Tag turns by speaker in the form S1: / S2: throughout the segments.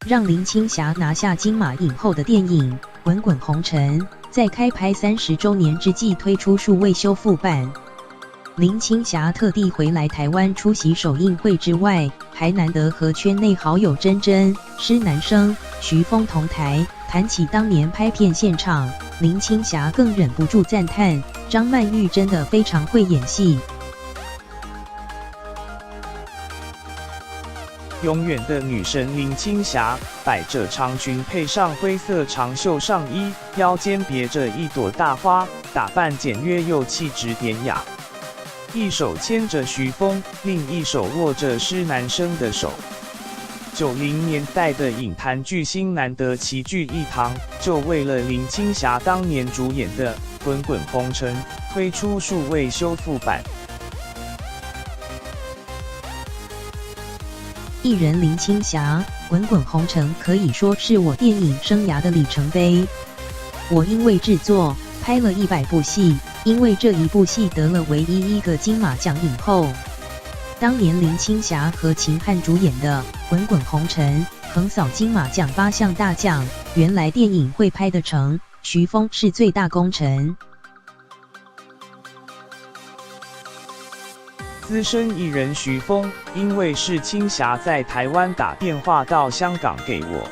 S1: 让林青霞拿下金马影后的电影《滚滚红尘》在开拍30周年之际推出数位修复版。林青霞特地回来台湾出席首映会之外，还难得和圈内好友珍珍、施南生、徐峰同台，谈起当年拍片现场，林青霞更忍不住赞叹张曼玉真的非常会演戏。
S2: 永远的女神林青霞，百褶长裙配上灰色长袖上衣，腰间别着一朵大花，打扮简约又气质典雅。一手牵着徐峰，另一手握着施南生的手。90年代的影坛巨星难得齐聚一堂，就为了林青霞当年主演的《滚滚红尘》推出数位修复版。
S1: 艺人林青霞《滚滚红尘》可以说是我电影生涯的里程碑。我因为制作拍了100部戏，因为这一部戏得了唯一一个金马奖影后。当年林青霞和秦汉主演的《滚滚红尘》横扫金马奖8项大奖，原来电影会拍得成，徐峰是最大功臣。
S2: 资深艺人徐峰因为是青霞在台湾打电话到香港给我，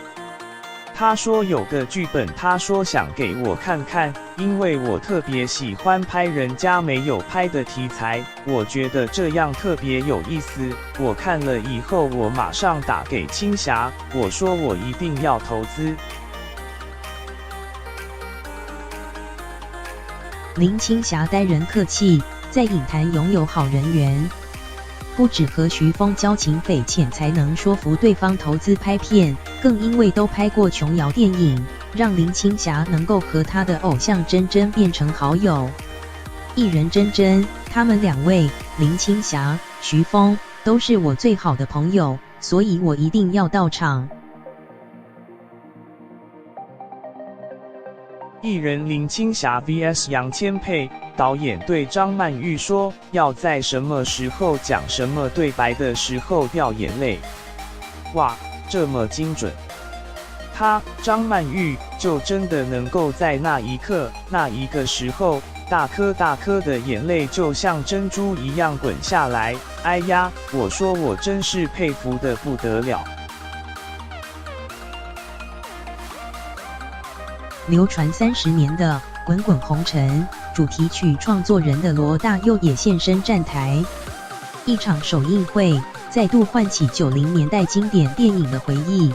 S2: 他说有个剧本，他说想给我看看，因为我特别喜欢拍人家没有拍的题材，我觉得这样特别有意思。我看了以后，我马上打给青霞，我说我一定要投资。
S1: 林青霞待人客气，在影坛拥有好人缘，不只和徐峰交情匪浅才能说服对方投资拍片，更因为都拍过琼瑶电影，让林青霞能够和她的偶像珍珍变成好友。艺人珍珍，他们2位林青霞、徐峰都是我最好的朋友，所以我一定要到场。
S2: 艺人林青霞 vs 杨千霈，导演对张曼玉说要在什么时候讲什么对白的时候掉眼泪。哇，这么精准！张曼玉就真的能够在那一刻、那一个时候，大颗大颗的眼泪就像珍珠一样滚下来。哎呀，我说我真是佩服得不得了。
S1: 流传30年的《滚滚红尘》主题曲创作人的罗大佑也现身站台，一场首映会再度唤起90年代经典电影的回忆。